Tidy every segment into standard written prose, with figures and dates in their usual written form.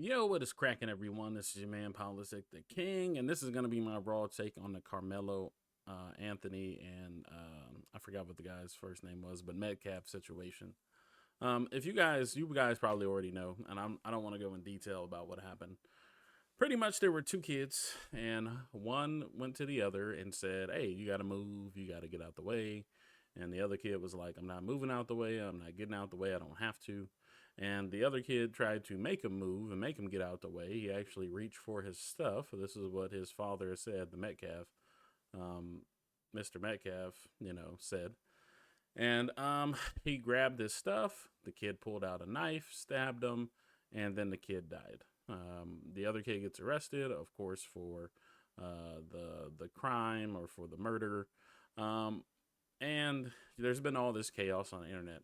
Yo, what is cracking, everyone? This is your man, Politikdaking, and this is going to be my raw take on the Carmelo Anthony and I forgot what the guy's first name was, but Metcalf situation. If you guys probably already know, and I don't want to go in detail about what happened. Pretty much, there were two kids, and one went to the other and said, "Hey, you got to move. You got to get out the way." And the other kid was like, "I'm not moving out the way. I'm not getting out the way. I don't have to." And the other kid tried to make him move and make him get out the way. He actually reached for his stuff. This is what his father said, the Metcalf, um, Mr. Metcalf, said. And he grabbed his stuff. The kid pulled out a knife, stabbed him, and then the kid died. The other kid gets arrested, of course, for the crime or for the murder. Um, and there's been all this chaos on the internet.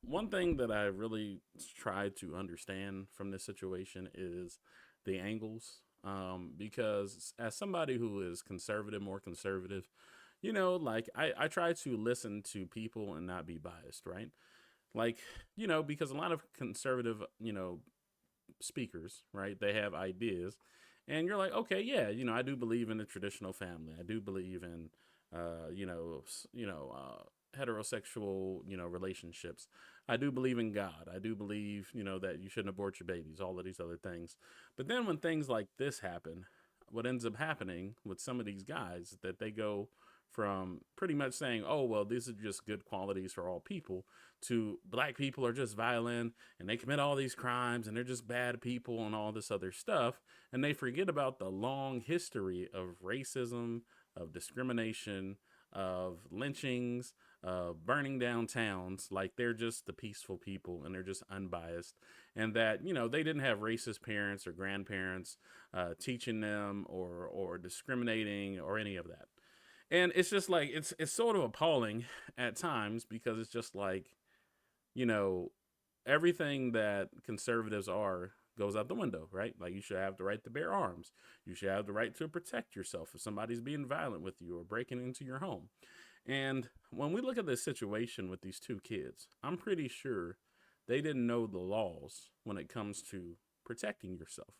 One thing that I really tried to understand from this situation is the angles. Because as somebody who is conservative, more conservative, like I try to listen to people and not be biased, right? Like, because a lot of conservative, speakers, right? They have ideas, and you're like, okay, yeah, I do believe in the traditional family. I do believe in, heterosexual, relationships. I do believe in God. I do believe, that you shouldn't abort your babies. All of these other things, but then when things like this happen, what ends up happening with some of these guys that they go from pretty much saying, oh, well, these are just good qualities for all people, to black people are just violent and they commit all these crimes and they're just bad people and all this other stuff. And they forget about the long history of racism, of discrimination, of lynchings, burning down towns. Like, they're just the peaceful people and they're just unbiased. And that, they didn't have racist parents or grandparents teaching them or discriminating or any of that. And it's just like it's sort of appalling at times, because it's just like, you know everything that conservatives are goes out the window, right? Like, you should have the right to bear arms. You should have the right to protect yourself if somebody's being violent with you or breaking into your home. And when we look at this situation with these two kids, I'm pretty sure they didn't know the laws when it comes to protecting yourself.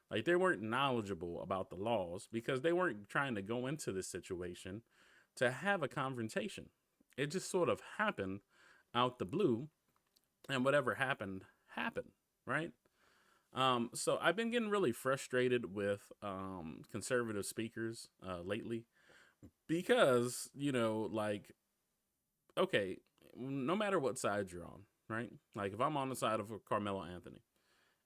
Like, they weren't knowledgeable about the laws because they weren't trying to go into this situation to have a confrontation. It just sort of happened out the blue, and whatever happened, happened, right? So I've been getting really frustrated with conservative speakers lately, because, like, okay, no matter what side you're on, right? Like, if I'm on the side of Carmelo Anthony,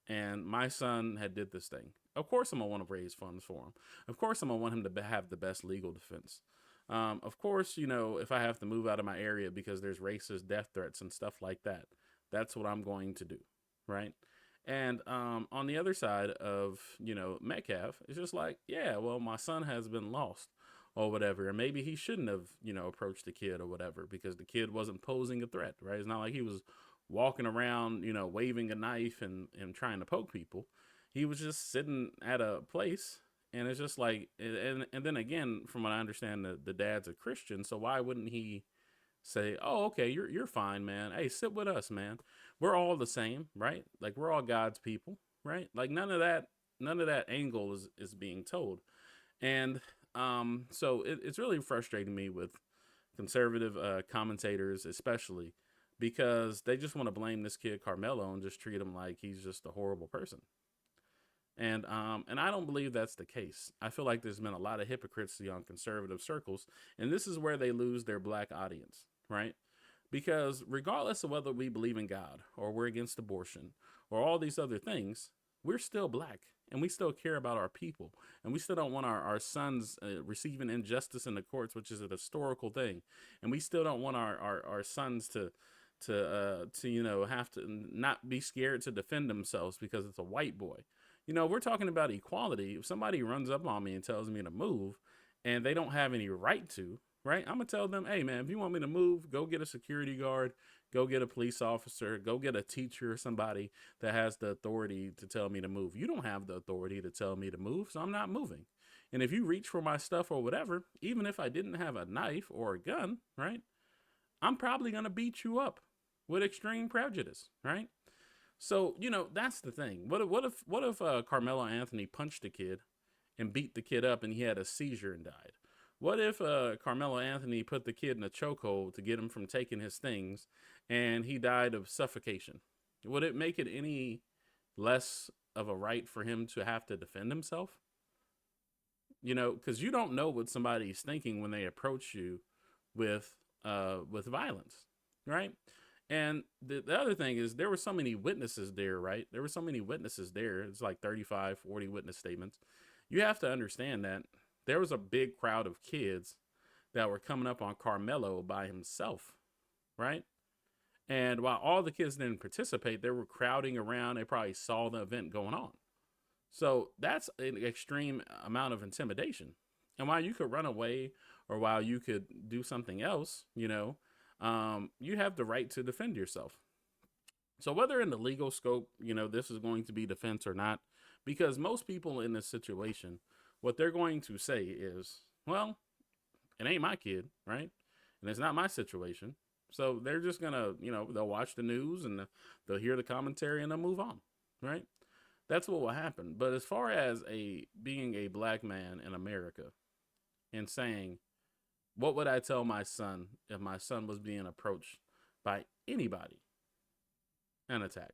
and my son had did this thing, of course I'm gonna want to raise funds for him. Of course I'm gonna want him to have the best legal defense. Of course, if I have to move out of my area because there's racist death threats and stuff like that, that's what I'm going to do, right? And on the other side of, Metcalf, it's just like, yeah, well, my son has been lost or whatever, and maybe he shouldn't have, approached the kid or whatever, because the kid wasn't posing a threat, right? It's not like he was walking around, waving a knife and trying to poke people. He was just sitting at a place, and it's just like, and then again, from what I understand, the dad's a Christian, so why wouldn't he say, "Oh, okay, you're fine, man. Hey, sit with us, man. We're all the same, right? Like, we're all God's people, right? Like, none of that angle is being told." And so it's really frustrating me with conservative commentators, especially because they just want to blame this kid Carmelo and just treat him like he's just a horrible person. And I don't believe that's the case. I feel like there's been a lot of hypocrisy on conservative circles, and this is where they lose their black audience, right? Because regardless of whether we believe in God or we're against abortion or all these other things, we're still black and we still care about our people, and we still don't want our sons receiving injustice in the courts, which is a historical thing, and we still don't want our sons to have to not be scared to defend themselves because it's a white boy. We're talking about equality. If somebody runs up on me and tells me to move and they don't have any right to, right? I'm going to tell them, hey, man, if you want me to move, go get a security guard, go get a police officer, go get a teacher or somebody that has the authority to tell me to move. You don't have the authority to tell me to move, so I'm not moving. And if you reach for my stuff or whatever, even if I didn't have a knife or a gun, right, I'm probably going to beat you up with extreme prejudice, right? So, that's the thing. What if Carmelo Anthony punched a kid and beat the kid up and he had a seizure and died? What if Carmelo Anthony put the kid in a chokehold to get him from taking his things and he died of suffocation? Would it make it any less of a right for him to have to defend himself? Because you don't know what somebody's thinking when they approach you with violence, right? And the other thing is there were so many witnesses there, right? There were so many witnesses there. It's like 35, 40 witness statements. You have to understand that there was a big crowd of kids that were coming up on Carmelo by himself, right? And while all the kids didn't participate, they were crowding around. They probably saw the event going on. So that's an extreme amount of intimidation. And while you could run away or while you could do something else, you have the right to defend yourself. So whether in the legal scope, this is going to be defense or not, because most people in this situation, what they're going to say is, well, it ain't my kid, right? And it's not my situation. So they're just going to, they'll watch the news and they'll hear the commentary and they'll move on, right? That's what will happen. But as far as being a black man in America and saying, what would I tell my son if my son was being approached by anybody and attacked?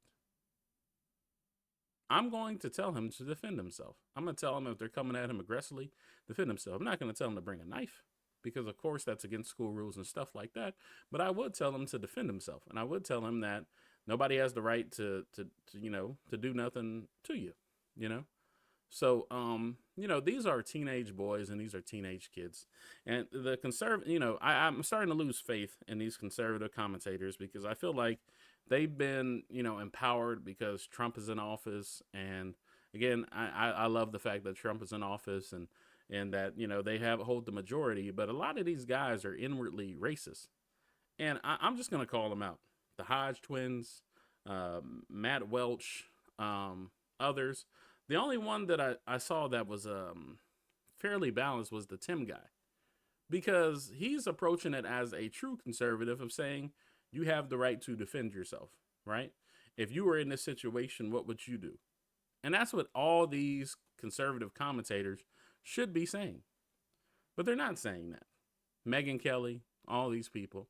I'm going to tell him to defend himself. I'm going to tell him if they're coming at him aggressively, defend himself. I'm not going to tell him to bring a knife because, of course, that's against school rules and stuff like that. But I would tell him to defend himself. And I would tell him that nobody has the right to do nothing to you, So, these are teenage boys and these are teenage kids. And the I'm starting to lose faith in these conservative commentators because I feel like they've been, empowered because Trump is in office. And again, I love the fact that Trump is in office and that, they hold the majority. But a lot of these guys are inwardly racist. And I'm just going to call them out. The Hodge twins, Matt Welch, others. The only one that I saw that was fairly balanced was the Tim guy. Because he's approaching it as a true conservative of saying you have the right to defend yourself, right? If you were in this situation, what would you do? And that's what all these conservative commentators should be saying. But they're not saying that. Megyn Kelly, all these people,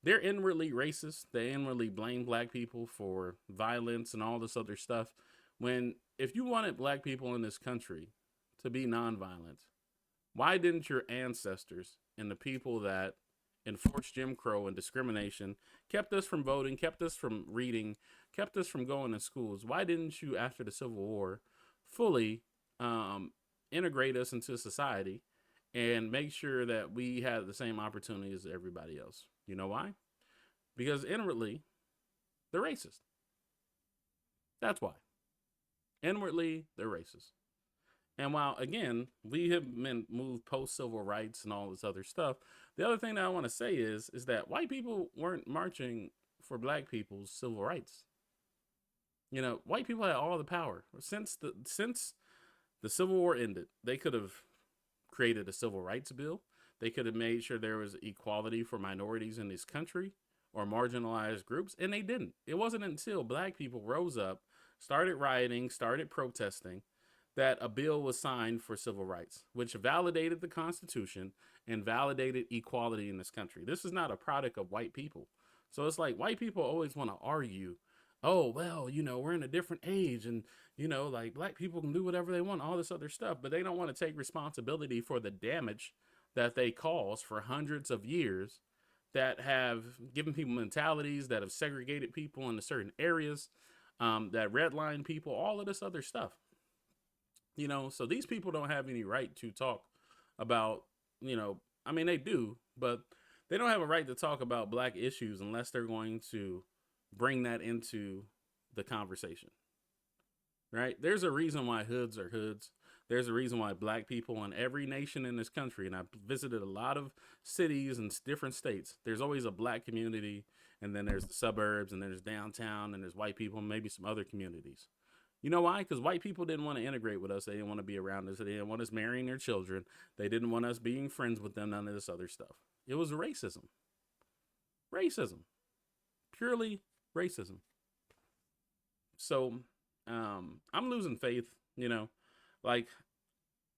they're inwardly racist. They inwardly blame black people for violence and all this other stuff. When if you wanted black people in this country to be nonviolent, why didn't your ancestors and the people that enforced Jim Crow and discrimination, kept us from voting, kept us from reading, kept us from going to schools, why didn't you, after the Civil War, fully integrate us into society and make sure that we had the same opportunities as everybody else? You know why? Because inwardly, they're racist. That's why. Inwardly, they're racist. And while, again, we have been moved post-civil rights and all this other stuff, the other thing that I want to say is that white people weren't marching for black people's civil rights. White people had all the power. Since the Civil War ended, they could have created a civil rights bill. They could have made sure there was equality for minorities in this country or marginalized groups, and they didn't. It wasn't until black people rose up, started rioting, started protesting, that a bill was signed for civil rights, which validated the Constitution and validated equality in this country. This is not a product of white people. So it's like white people always want to argue, oh, well, we're in a different age and, like black people can do whatever they want, all this other stuff, but they don't want to take responsibility for the damage that they cause for hundreds of years that have given people mentalities, that have segregated people into certain areas, that redline people, all of this other stuff. So these people don't have any right to talk about, they do, but they don't have a right to talk about black issues unless they're going to bring that into the conversation, right? There's a reason why hoods are hoods. There's a reason why black people in every nation in this country, and I've visited a lot of cities and different states, there's always a black community, and then there's the suburbs, and there's downtown, and there's white people, and maybe some other communities. You know why? Because white people didn't want to integrate with us. They didn't want to be around us. They didn't want us marrying their children. They didn't want us being friends with them, none of this other stuff. It was racism. Racism. Purely racism. So I'm losing faith, you know, like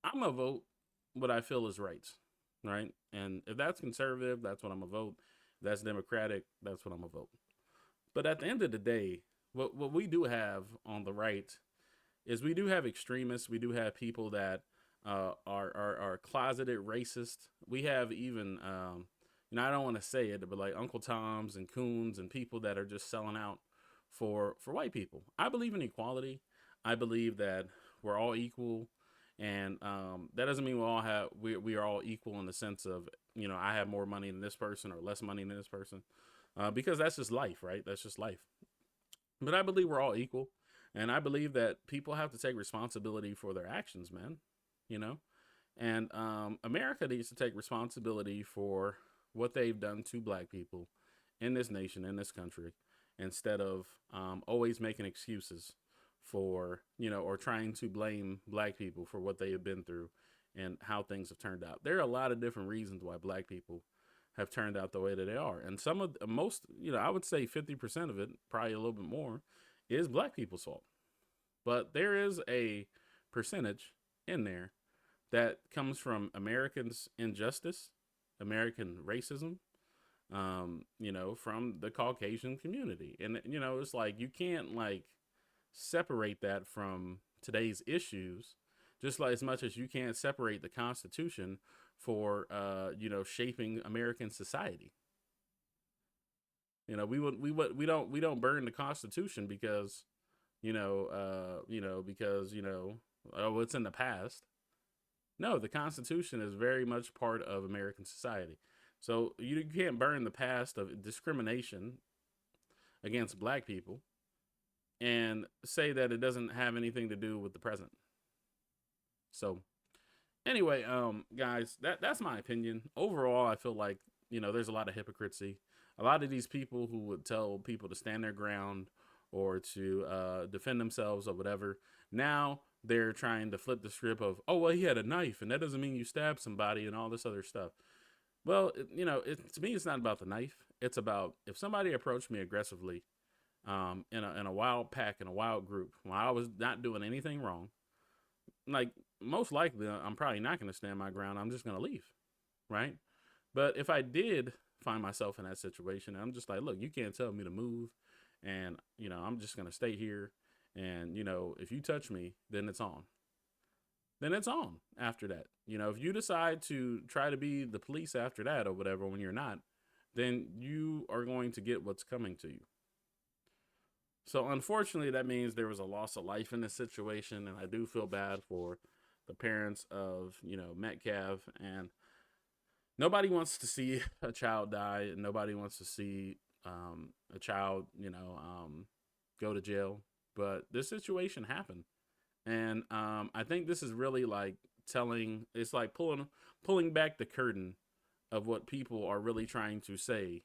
I'm gonna vote what I feel is right, right? And if that's conservative, that's what I'm gonna vote. If that's Democratic, that's what I'm gonna vote. But at the end of the day, what we do have on the right is we do have extremists. We do have people that are closeted racist. We have even, I don't want to say it, but like Uncle Toms and Coons and people that are just selling out for white people. I believe in equality. I believe that we're all equal, and that doesn't mean we are all equal in the sense of I have more money than this person or less money than this person, because that's just life, right? That's just life. But I believe we're all equal. And I believe that people have to take responsibility for their actions, man. You know? And America needs to take responsibility for what they've done to black people in this nation, in this country, instead of always making excuses for, or trying to blame black people for what they have been through and how things have turned out. There are a lot of different reasons why black people have turned out the way that they are. And some of most, I would say 50% of it, probably a little bit more, is black people's fault. But there is a percentage in there that comes from Americans' injustice, American racism, from the Caucasian community. And, it's like you can't like separate that from today's issues, just like as much as you can't separate the Constitution for shaping American society. We don't burn the Constitution because oh, it's in the past. No, the Constitution is very much part of American society. So you can't burn the past of discrimination against black people and say that it doesn't have anything to do with the present. So anyway, guys, that's my opinion. Overall, I feel like there's a lot of hypocrisy. A lot of these people who would tell people to stand their ground or to defend themselves or whatever, now they're trying to flip the script of, oh well, he had a knife, and that doesn't mean you stab somebody and all this other stuff. Well, to me, it's not about the knife. It's about if somebody approached me aggressively, in a wild pack, in a wild group, while I was not doing anything wrong, like most likely I'm probably not going to stand my ground. I'm just going to leave, right? But if I did find myself in that situation, I'm just like, look, you can't tell me to move, and I'm just going to stay here, and if you touch me, then it's on. Then it's on after that. If you decide to try to be the police after that or whatever when you're not, then you are going to get what's coming to you. So unfortunately, that means there was a loss of life in this situation, and I do feel bad for the parents of Metcalf, and nobody wants to see a child die, and nobody wants to see a child go to jail. But this situation happened, and I think this is really like it's like pulling back the curtain of what people are really trying to say,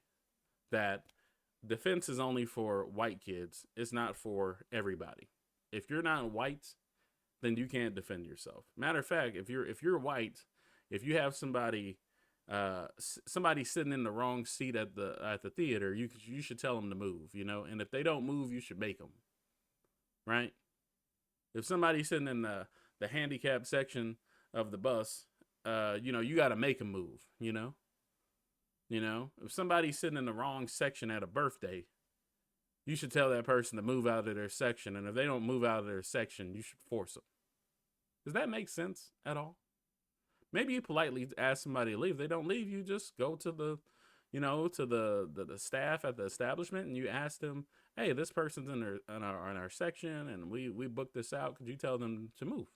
that defense is only for white kids. It's not for everybody. If you're not white, then you can't defend yourself. Matter of fact, if you're white, if you have somebody sitting in the wrong seat at the theater, you should tell them to move, and if they don't move, you should make them, right? If somebody's sitting in the handicap section of the bus, you got to make them move, if somebody's sitting in the wrong section at a birthday, you should tell that person to move out of their section. And if they don't move out of their section, you should force them. Does that make sense at all? Maybe you politely ask somebody to leave. They don't leave. You just go to the staff at the establishment and you ask them, hey, this person's in our section and we booked this out. Could you tell them to move?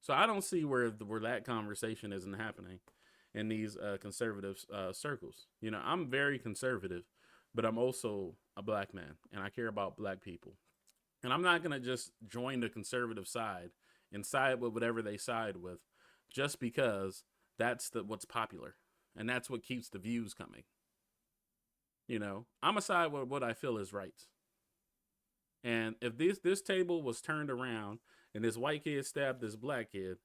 So I don't see where that conversation isn't happening in these conservative circles. I'm very conservative, but I'm also a black man, and I care about black people. And I'm not going to just join the conservative side and side with whatever they side with just because that's what's popular, and that's what keeps the views coming. I'm a side with what I feel is right. And if this table was turned around and this white kid stabbed this black kid,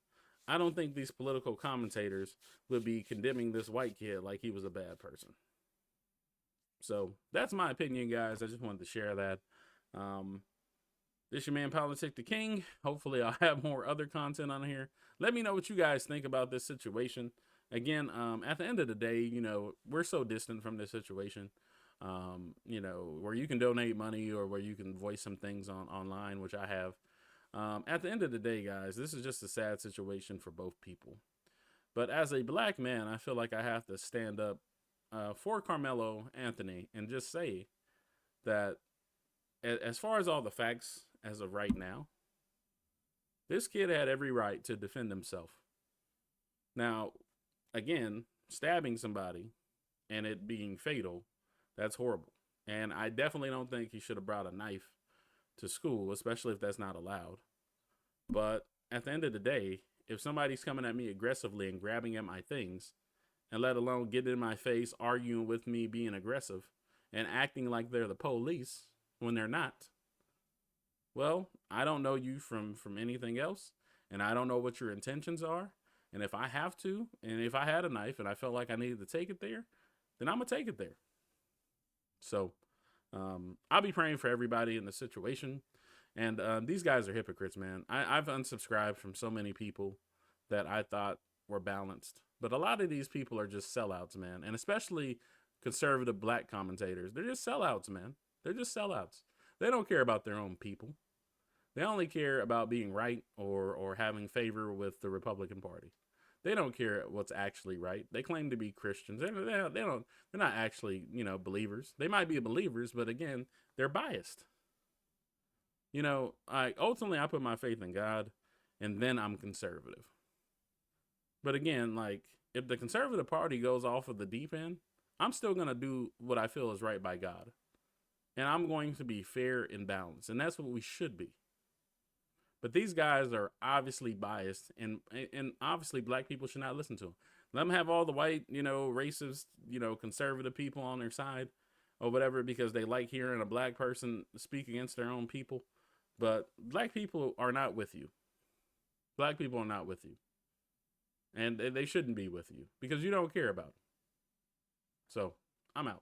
I don't think these political commentators would be condemning this white kid like he was a bad person. So that's my opinion, guys. I just wanted to share that. This your man Politikdaking. Hopefully I'll have more other content on here. Let me know what you guys think about this situation. Again, at the end of the day, you know, we're so distant from this situation. You know, where you can donate money or where you can voice some things online, which I have. At the end of the day, guys, this is just a sad situation for both people. But as a black man, I feel like I have to stand up for Karmelo Anthony and just say that as far as all the facts as of right now, this kid had every right to defend himself. Now, again, stabbing somebody and it being fatal, that's horrible. And I definitely don't think he should have brought a knife to school, especially if that's not allowed. But at the end of the day, if somebody's coming at me aggressively and grabbing at my things, and let alone getting in my face, arguing with me, being aggressive, and acting like they're the police when they're not, well, I don't know you from anything else, and I don't know what your intentions are. And if I have to, and if I had a knife and I felt like I needed to take it there, then I'm going to take it there. So I'll be praying for everybody in the situation. And these guys are hypocrites, man. I've unsubscribed from so many people that I thought were balanced. But a lot of these people are just sellouts, man. And especially conservative black commentators. They're just sellouts, man. They're just sellouts. They don't care about their own people. They only care about being right or having favor with the Republican Party. They don't care what's actually right. They claim to be Christians. They're not actually, you know, believers. They might be believers, but again, they're biased. You know, ultimately I put my faith in God, and then I'm conservative. But again, like, if the conservative party goes off of the deep end, I'm still going to do what I feel is right by God. And I'm going to be fair and balanced. And that's what we should be. But these guys are obviously biased, and obviously black people should not listen to them. Let them have all the white, you know, racist, you know, conservative people on their side or whatever, because they like hearing a black person speak against their own people. But black people are not with you. Black people are not with you. And they shouldn't be with you because you don't care about them. So I'm out.